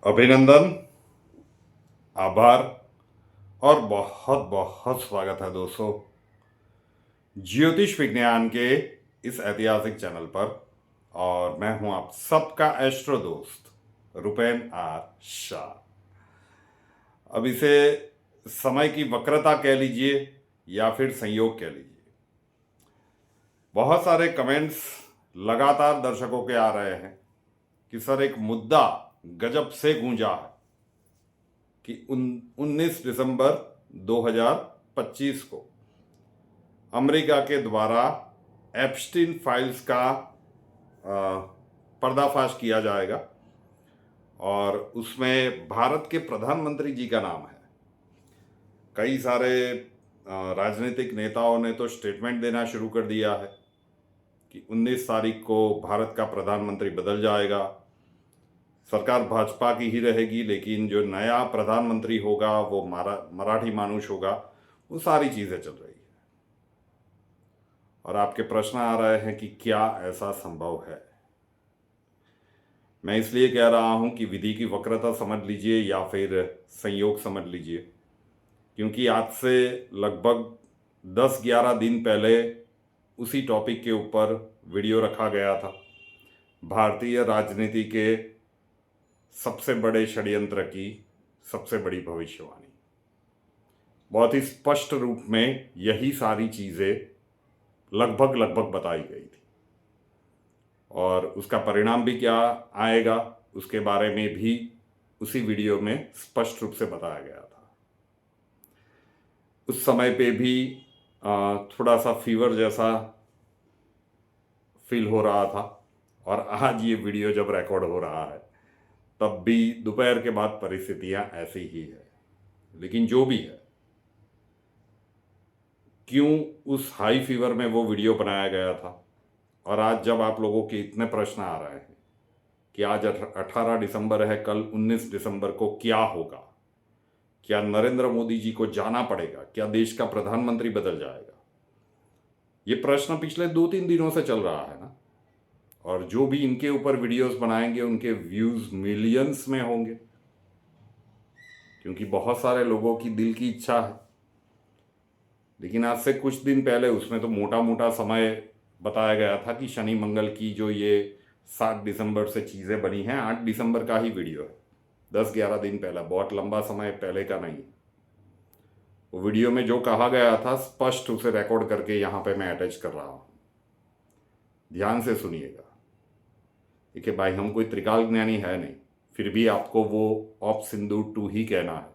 अभिनंदन, आभार और बहुत बहुत स्वागत है दोस्तों ज्योतिष विज्ञान के इस ऐतिहासिक चैनल पर। और मैं हूं आप सबका एस्ट्रो दोस्त रुपेन आर शाह। अब इसे समय की वक्रता कह लीजिए या फिर संयोग कह लीजिए। बहुत सारे कमेंट्स लगातार दर्शकों के आ रहे हैं कि सर एक मुद्दा गजब से गूंजा है कि 19 दिसंबर 2025 को अमेरिका के द्वारा एप्स्टीन फाइल्स का पर्दाफाश किया जाएगा और उसमें भारत के प्रधानमंत्री जी का नाम है। कई सारे राजनीतिक नेताओं ने तो स्टेटमेंट देना शुरू कर दिया है कि 19 तारीख को भारत का प्रधानमंत्री बदल जाएगा, सरकार भाजपा की ही रहेगी, लेकिन जो नया प्रधानमंत्री होगा वो मराठी मानुष होगा। वो सारी चीज़ें चल रही है और आपके प्रश्न आ रहे हैं कि क्या ऐसा संभव है। मैं इसलिए कह रहा हूं कि विधि की वक्रता समझ लीजिए या फिर संयोग समझ लीजिए, क्योंकि आज से लगभग 10-11 दिन पहले उसी टॉपिक के ऊपर वीडियो रखा गया था। भारतीय राजनीति के सबसे बड़े षड्यंत्र की सबसे बड़ी भविष्यवाणी, बहुत ही स्पष्ट रूप में यही सारी चीज़ें लगभग बताई गई थी और उसका परिणाम भी क्या आएगा उसके बारे में भी उसी वीडियो में स्पष्ट रूप से बताया गया था। उस समय पे भी थोड़ा सा फीवर जैसा फील हो रहा था और आज ये वीडियो जब रिकॉर्ड हो रहा है तब भी दोपहर के बाद परिस्थितियां ऐसी ही है। लेकिन जो भी है, क्यों उस हाई फीवर में वो वीडियो बनाया गया था और आज जब आप लोगों के इतने प्रश्न आ रहे हैं कि आज 18 दिसंबर है, कल 19 दिसंबर को क्या होगा, क्या नरेंद्र मोदी जी को जाना पड़ेगा, क्या देश का प्रधानमंत्री बदल जाएगा, ये प्रश्न पिछले 2-3 दिनों से चल रहा है ना। और जो भी इनके ऊपर वीडियोस बनाएंगे उनके व्यूज मिलियंस में होंगे, क्योंकि बहुत सारे लोगों की दिल की इच्छा है। लेकिन आज से कुछ दिन पहले उसमें तो मोटा मोटा समय बताया गया था कि शनि मंगल की जो ये 7 दिसंबर से चीज़ें बनी हैं, 8 दिसंबर का ही वीडियो है, 10-11 दिन पहला, बहुत लंबा समय पहले का नहीं। वो वीडियो में जो कहा गया था स्पष्ट उसे रिकॉर्ड करके यहाँ पे मैं अटैच कर रहा हूँ, ध्यान से सुनिएगा। देखिए भाई, हम कोई त्रिकाल ज्ञानी है नहीं, फिर भी आपको वो ऑप सिंधु 2 ही कहना है,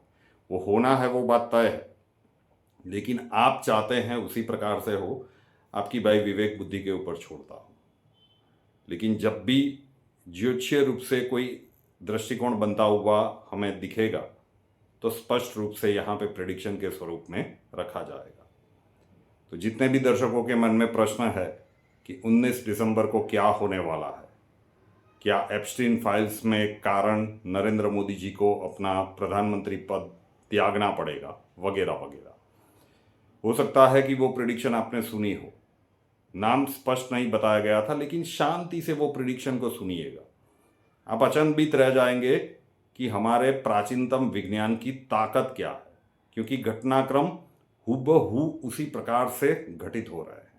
वो होना है, वो बात तय है। लेकिन आप चाहते हैं उसी प्रकार से हो, आपकी भाई विवेक बुद्धि के ऊपर छोड़ता हूँ। लेकिन जब भी ज्योतिषीय रूप से कोई दृष्टिकोण बनता हुआ हमें दिखेगा तो स्पष्ट रूप से यहाँ पे प्रेडिक्शन के स्वरूप में रखा जाएगा। तो जितने भी दर्शकों के मन में प्रश्न है कि 19 दिसंबर को क्या होने वाला है, क्या एप्स्टीन फाइल्स में कारण नरेंद्र मोदी जी को अपना प्रधानमंत्री पद त्यागना पड़ेगा वगैरह वगैरह, हो सकता है कि वो प्रिडिक्शन आपने सुनी हो, नाम स्पष्ट नहीं बताया गया था, लेकिन शांति से वो प्रिडिक्शन को सुनिएगा। आप अचंभित रह जाएंगे कि हमारे प्राचीनतम विज्ञान की ताकत क्या है, क्योंकि घटनाक्रम हूबहू उसी प्रकार से घटित हो रहे हैं।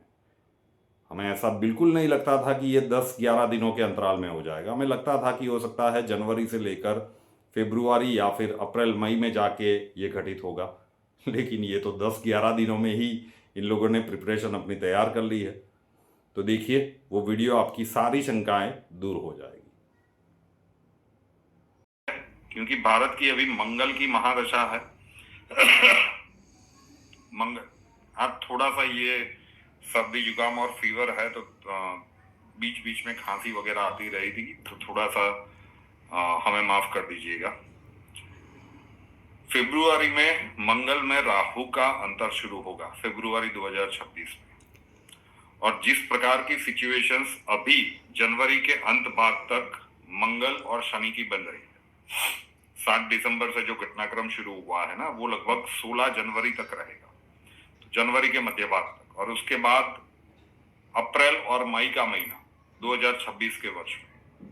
हमें ऐसा बिल्कुल नहीं लगता था कि ये 10-11 दिनों के अंतराल में हो जाएगा। हमें लगता था कि हो सकता है जनवरी से लेकर फरवरी या फिर अप्रैल मई में जाके ये घटित होगा, लेकिन ये तो 10-11 दिनों में ही इन लोगों ने प्रिपरेशन अपनी तैयार कर ली है। तो देखिए, वो वीडियो आपकी सारी शंकाएं दूर हो जाएगी, क्योंकि भारत की अभी मंगल की महादशा है। मंगल, आप थोड़ा सा ये सर्दी जुकाम और फीवर है तो बीच बीच में खांसी वगैरह आती रही थी, तो थोड़ा सा हमें माफ कर दीजिएगा। फरवरी में मंगल में राहु का अंतर शुरू होगा, फरवरी 2026 में। और जिस प्रकार की सिचुएशंस अभी जनवरी के अंत भाग तक मंगल और शनि की बन रही है, 7 दिसंबर से जो घटनाक्रम शुरू हुआ है ना, वो लगभग 16 जनवरी तक रहेगा, तो जनवरी के मध्य भाग तक, और उसके बाद अप्रैल और मई का महीना 2026 के वर्ष में।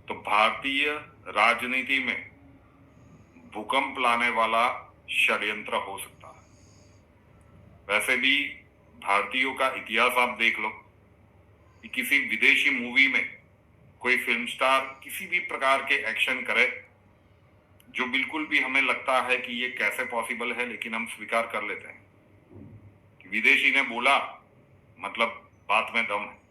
तो भारतीय राजनीति में भूकंप लाने वाला षड्यंत्र हो सकता है। वैसे भी भारतीयों का इतिहास आप देख लो कि किसी विदेशी मूवी में कोई फिल्म स्टार किसी भी प्रकार के एक्शन करे जो बिल्कुल भी हमें लगता है कि ये कैसे पॉसिबल है, लेकिन हम स्वीकार कर लेते हैं कि विदेशी ने बोला मतलब बात में दम है।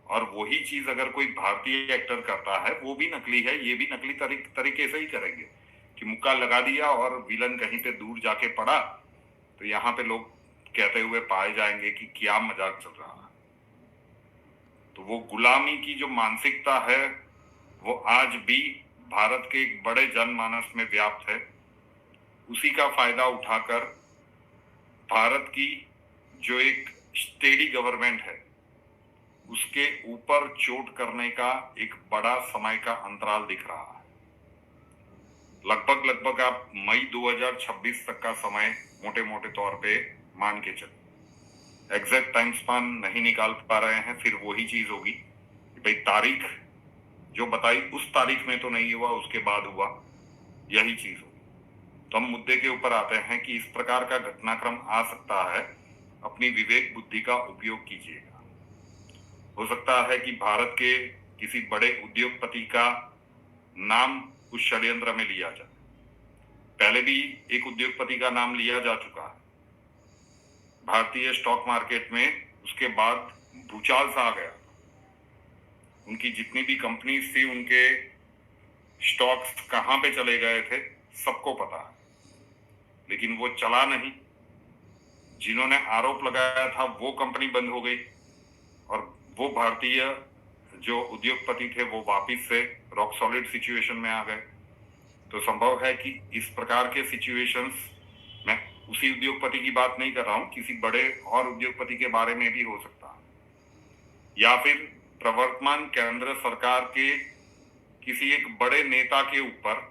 और वही चीज अगर कोई भारतीय एक्टर करता है वो भी नकली है, ये भी नकली तरीके से ही करेंगे कि मुक्का लगा दिया और विलन कहीं पे दूर जाके पड़ा तो यहाँ पे लोग कहते हुए पाए जाएंगे कि क्या मजाक चल रहा है। तो वो गुलामी की जो मानसिकता है वो आज भी भारत के एक बड़े जनमानस में व्याप्त है। उसी का फायदा उठाकर भारत की जो एक स्टेडी गवर्नमेंट है उसके ऊपर चोट करने का एक बड़ा समय का अंतराल दिख रहा है। लगभग आप मई 2026 तक का समय मोटे मोटे तौर पे मान के चले। एग्जैक्ट टाइम स्पान नहीं निकाल पा रहे हैं, फिर वही चीज होगी कि भाई तारीख जो बताई उस तारीख में तो नहीं हुआ, उसके बाद हुआ, यही चीज होगी। तो हम मुद्दे के ऊपर आते हैं कि इस प्रकार का घटनाक्रम आ सकता है, अपनी विवेक बुद्धि का उपयोग कीजिएगा। हो सकता है कि भारत के किसी बड़े उद्योगपति का नाम उस षड्यंत्र में लिया जाए। पहले भी एक उद्योगपति का नाम लिया जा चुका है भारतीय स्टॉक मार्केट में, उसके बाद भूचाल सा आ गया। उनकी जितनी भी कंपनीज थी उनके स्टॉक्स कहां पे चले गए थे सबको पता है, लेकिन वो चला नहीं। जिन्होंने आरोप लगाया था वो कंपनी बंद हो गई और वो भारतीय जो उद्योगपति थे वो वापिस से रॉक सॉलिड सिचुएशन में आ गए। तो संभव है कि इस प्रकार के सिचुएशंस, मैं उसी उद्योगपति की बात नहीं कर रहा हूं, किसी बड़े और उद्योगपति के बारे में भी हो सकता है, या फिर प्रवर्तमान केंद्र सरकार के किसी एक बड़े नेता के ऊपर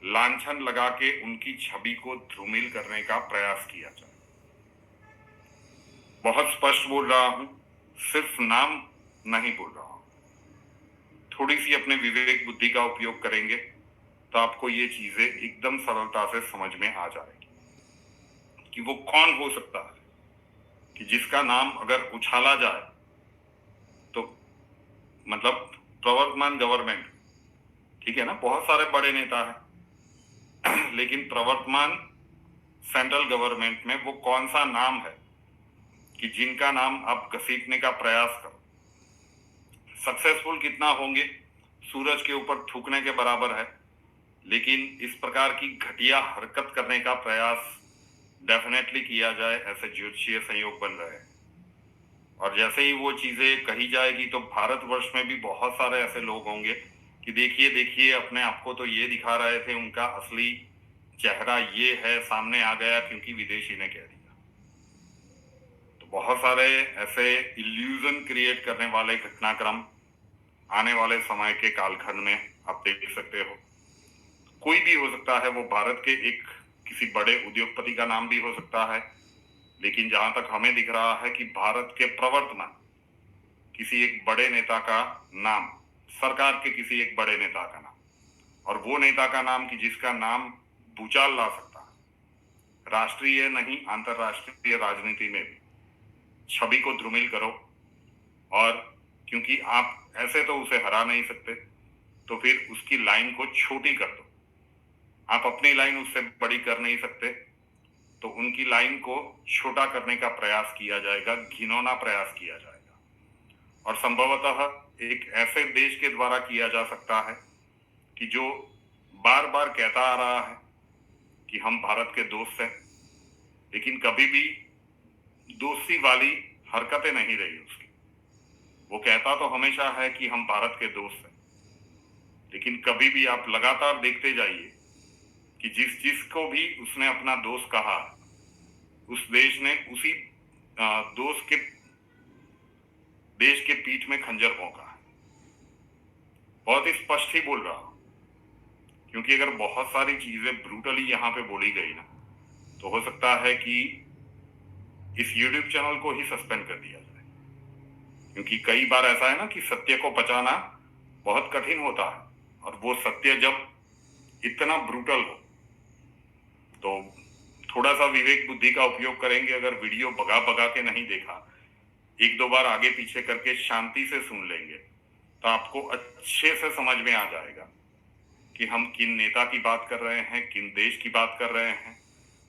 लांछन लगा के उनकी छवि को धूमिल करने का प्रयास किया जाए। बहुत स्पष्ट बोल रहा हूं, सिर्फ नाम नहीं बोल रहा हूं। थोड़ी सी अपने विवेक बुद्धि का उपयोग करेंगे तो आपको ये चीजें एकदम सरलता से समझ में आ जाएगी कि वो कौन हो सकता है कि जिसका नाम अगर उछाला जाए तो मतलब प्रवर्तमान गवर्नमेंट, ठीक है ना, बहुत सारे बड़े नेता हैं लेकिन प्रवर्तमान सेंट्रल गवर्नमेंट में वो कौन सा नाम है कि जिनका नाम आप घसीटने का प्रयास करो। सक्सेसफुल कितना होंगे सूरज के ऊपर थूकने के बराबर है, लेकिन इस प्रकार की घटिया हरकत करने का प्रयास डेफिनेटली किया जाए, ऐसे ज्योतिषीय संयोग बन रहे हैं। और जैसे ही वो चीजें कही जाएगी तो भारतवर्ष में भी बहुत सारे ऐसे लोग होंगे कि देखिए देखिए अपने आप को तो ये दिखा रहे थे, उनका असली चेहरा ये है, सामने आ गया क्योंकि विदेशी ने कह दिया। तो बहुत सारे ऐसे इल्यूजन क्रिएट करने वाले घटनाक्रम आने वाले समय के कालखंड में आप देख सकते हो। कोई भी हो सकता है, वो भारत के एक किसी बड़े उद्योगपति का नाम भी हो सकता है, लेकिन जहां तक हमें दिख रहा है कि भारत के प्रवर्तमान किसी एक बड़े नेता का नाम, सरकार के किसी एक बड़े नेता का नाम, और वो नेता का नाम कि जिसका नाम भूचाल ला सकता है राष्ट्रीय नहीं अंतरराष्ट्रीय राजनीति में भी। छवि को धूमिल करो, और क्योंकि आप ऐसे तो उसे हरा नहीं सकते तो फिर उसकी लाइन को छोटी कर दो। आप अपनी लाइन उससे बड़ी कर नहीं सकते तो उनकी लाइन को छोटा करने का प्रयास किया जाएगा, घिनौना प्रयास किया जाएगा। और संभवतः एक ऐसे देश के द्वारा किया जा सकता है कि जो बार बार कहता आ रहा है कि हम भारत के दोस्त हैं, लेकिन कभी भी दोस्ती वाली हरकतें नहीं रही उसकी। वो कहता तो हमेशा है कि हम भारत के दोस्त हैं, लेकिन कभी भी आप लगातार देखते जाइए कि जिसको भी उसने अपना दोस्त कहा उस देश ने उसी दोस्त के देश के पीठ में खंजर भोंका है। बहुत ही स्पष्ट ही बोल रहा हूं, क्योंकि अगर बहुत सारी चीजें ब्रूटली यहाँ पे बोली गई ना तो हो सकता है कि इस यूट्यूब चैनल को ही सस्पेंड कर दिया जाए, क्योंकि कई बार ऐसा है ना कि सत्य को पचाना बहुत कठिन होता है, और वो सत्य जब इतना ब्रूटल हो तो थोड़ा सा विवेक बुद्धि का उपयोग करेंगे। अगर वीडियो भगा भगा के नहीं देखा, एक दो बार आगे पीछे करके शांति से सुन लेंगे, तो आपको अच्छे से समझ में आ जाएगा कि हम किन नेता की बात कर रहे हैं, किन देश की बात कर रहे हैं,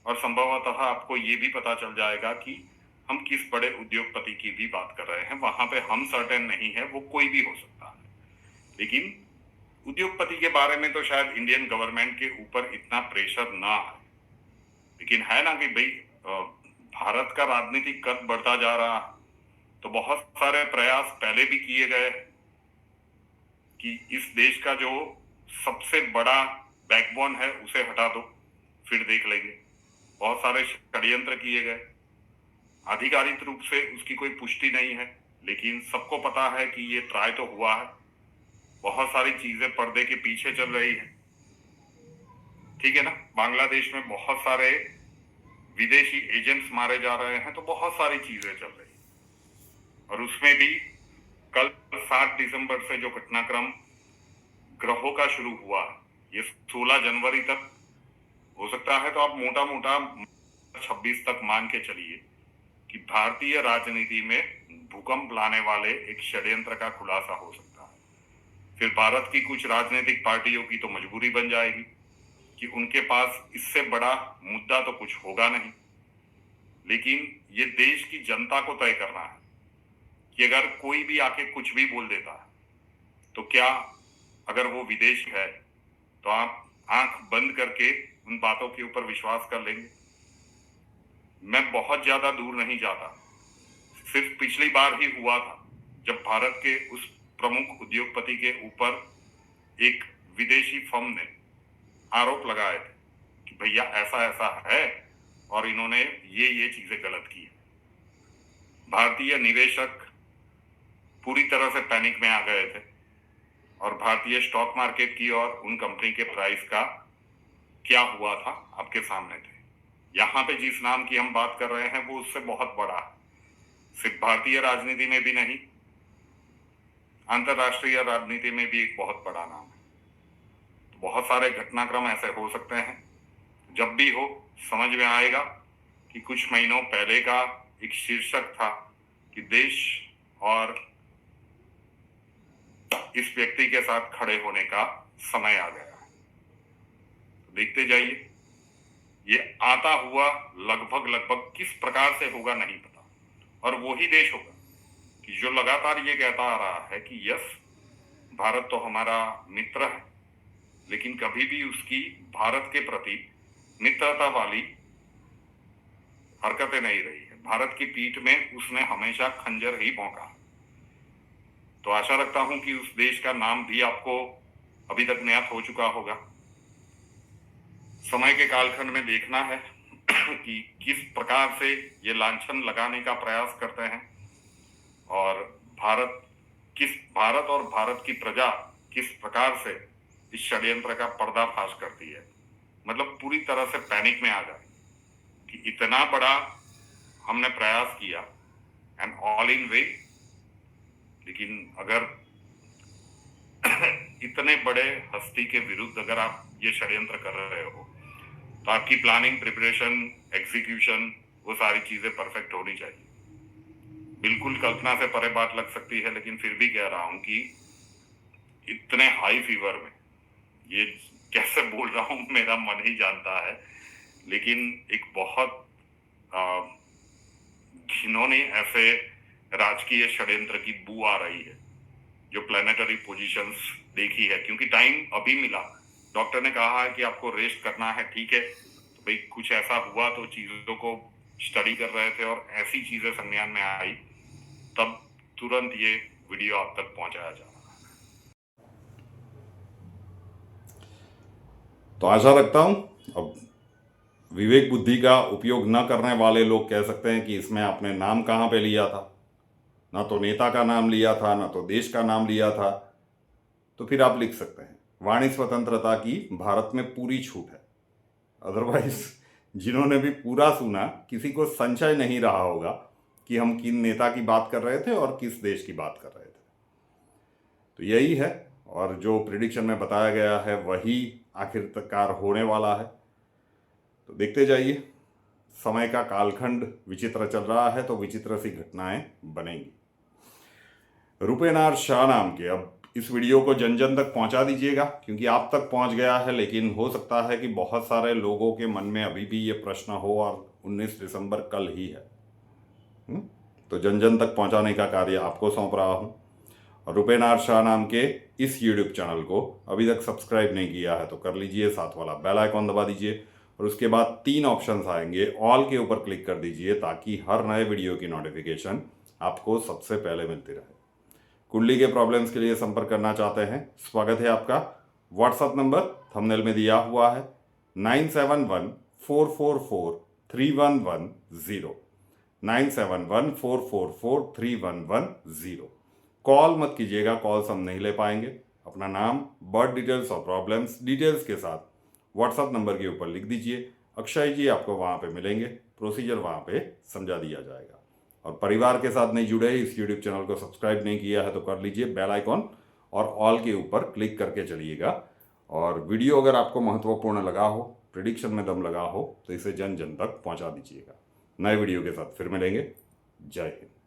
और संभवतः आपको ये भी पता चल जाएगा कि हम किस बड़े उद्योगपति की भी बात कर रहे हैं। वहां पे हम सर्टेन नहीं है, वो कोई भी हो सकता है, लेकिन उद्योगपति के बारे में तो शायद इंडियन गवर्नमेंट के ऊपर इतना प्रेशर ना है। लेकिन है ना कि भाई भारत का राजनीतिक कद बढ़ता जा रहा है, तो बहुत सारे प्रयास पहले भी किए गए कि इस देश का जो सबसे बड़ा बैकबोन है उसे हटा दो, फिर देख लेंगे। बहुत सारे षड्यंत्र किए गए, आधिकारिक रूप से उसकी कोई पुष्टि नहीं है, लेकिन सबको पता है कि ये ट्राई तो हुआ है। बहुत सारी चीजें पर्दे के पीछे चल रही है, ठीक है ना। बांग्लादेश में बहुत सारे विदेशी एजेंट्स मारे जा रहे हैं, तो बहुत सारी चीजें चल रही है। और उसमें भी कल 7 दिसंबर से जो घटनाक्रम ग्रहों का शुरू हुआ, ये 16 जनवरी तक हो सकता है, तो आप मोटा मोटा 26 तक मान के चलिए कि भारतीय राजनीति में भूकंप लाने वाले एक षड्यंत्र का खुलासा हो सकता है। फिर भारत की कुछ राजनीतिक पार्टियों की तो मजबूरी बन जाएगी कि उनके पास इससे बड़ा मुद्दा तो कुछ होगा नहीं, लेकिन ये देश की जनता को तय करना है कि अगर कोई भी आके कुछ भी बोल देता है, तो क्या अगर वो विदेशी है तो आप आंख बंद करके उन बातों के ऊपर विश्वास कर लेंगे। मैं बहुत ज्यादा दूर नहीं जाता, सिर्फ पिछली बार ही हुआ था जब भारत के उस प्रमुख उद्योगपति के ऊपर एक विदेशी फर्म ने आरोप लगाए थे कि भैया ऐसा ऐसा है और इन्होंने ये चीजें गलत की है। भारतीय निवेशक पूरी तरह से पैनिक में आ गए थे, और भारतीय स्टॉक मार्केट की और उन कंपनी के प्राइस का क्या हुआ था आपके सामने थे। यहाँ पे जिस नाम की हम बात कर रहे हैं वो उससे बहुत बड़ा है, सिर्फ भारतीय राजनीति में भी नहीं, अंतरराष्ट्रीय राजनीति में भी एक बहुत बड़ा नाम है। तो बहुत सारे घटनाक्रम ऐसे हो सकते हैं। जब भी हो समझ में आएगा कि कुछ महीनों पहले का एक शीर्षक था कि देश और इस व्यक्ति के साथ खड़े होने का समय आ गया है। तो देखते जाइए, ये आता हुआ लगभग किस प्रकार से होगा नहीं पता, और वो ही देश होगा कि जो लगातार ये कहता आ रहा है कि यस, भारत तो हमारा मित्र है, लेकिन कभी भी उसकी भारत के प्रति मित्रता वाली हरकतें नहीं रही है। भारत की पीठ में उसने हमेशा खंजर ही भोंका। तो आशा रखता हूं कि उस देश का नाम भी आपको अभी तक ज्ञात हो चुका होगा। समय के कालखंड में देखना है कि किस प्रकार से ये लांछन लगाने का प्रयास करते हैं, और भारत और भारत की प्रजा किस प्रकार से इस षड्यंत्र का पर्दाफाश करती है। मतलब पूरी तरह से पैनिक में आ जाए कि इतना बड़ा हमने प्रयास किया एंड ऑल इन वे, लेकिन अगर इतने बड़े हस्ती के विरुद्ध अगर आप ये षड्यंत्र कर रहे हो, तो आपकी प्लानिंग, प्रिपरेशन, एग्जीक्यूशन, वो सारी चीजें परफेक्ट होनी चाहिए। बिल्कुल कल्पना से परे बात लग सकती है, लेकिन फिर भी कह रहा हूं कि इतने हाई फीवर में ये कैसे बोल रहा हूं मेरा मन ही जानता है, लेकिन एक बहुत घिनौनी ऐसे राजकीय षड्यंत्र की बू आ रही है जो प्लेनेटरी पोजीशंस देखी है। क्योंकि टाइम अभी मिला, डॉक्टर ने कहा है कि आपको रेस्ट करना है, ठीक है, तो भाई कुछ ऐसा हुआ तो चीजों को स्टडी कर रहे थे और ऐसी चीजें संज्ञान में आई, तब तुरंत ये वीडियो आप तक पहुंचाया जा रहा है। तो आशा रखता हूं अब विवेक बुद्धि का उपयोग न करने वाले लोग कह सकते हैं कि इसमें आपने नाम कहाँ पे लिया था, ना तो नेता का नाम लिया था, ना तो देश का नाम लिया था। तो फिर आप लिख सकते हैं वाणी स्वतंत्रता की भारत में पूरी छूट है। अदरवाइज जिन्होंने भी पूरा सुना, किसी को संशय नहीं रहा होगा कि हम किन नेता की बात कर रहे थे और किस देश की बात कर रहे थे। तो यही है, और जो प्रिडिक्शन में बताया गया है वही आखिरकार होने वाला है। तो देखते जाइए, समय का कालखंड विचित्र चल रहा है तो विचित्र सी घटनाएं बनेंगी। रुपेनार शाह नाम के, अब इस वीडियो को जन जन तक पहुंचा दीजिएगा क्योंकि आप तक पहुंच गया है, लेकिन हो सकता है कि बहुत सारे लोगों के मन में अभी भी ये प्रश्न हो और 19 दिसंबर कल ही है। तो जन जन तक पहुंचाने का कार्य आपको सौंप रहा हूं। और रुपेनार शाह नाम के इस यूट्यूब चैनल को अभी तक सब्सक्राइब नहीं किया है तो कर लीजिए, साथ वाला बेल आइकॉन दबा दीजिए और उसके बाद 3 ऑप्शंस आएंगे, ऑल के ऊपर क्लिक कर दीजिए ताकि हर नए वीडियो की नोटिफिकेशन आपको सबसे पहले मिलती रहे। कुंडली के प्रॉब्लम्स के लिए संपर्क करना चाहते हैं, स्वागत है आपका। व्हाट्सएप नंबर थंबनेल में दिया हुआ है 9714443110, 9714443110। कॉल मत कीजिएगा, कॉल्स हम नहीं ले पाएंगे। अपना नाम, बर्थ डिटेल्स और प्रॉब्लम्स डिटेल्स के साथ व्हाट्सएप नंबर के ऊपर लिख दीजिए। अक्षय जी आपको वहाँ पे मिलेंगे, प्रोसीजर वहाँ पे समझा दिया जाएगा। और परिवार के साथ नहीं जुड़े, इस यूट्यूब चैनल को सब्सक्राइब नहीं किया है तो कर लीजिए, बेल आइकॉन और ऑल के ऊपर क्लिक करके चलिएगा। और वीडियो अगर आपको महत्वपूर्ण लगा हो, प्रिडिक्शन में दम लगा हो तो इसे जन जन तक पहुँचा दीजिएगा। नए वीडियो के साथ फिर मिलेंगे। जय हिंद।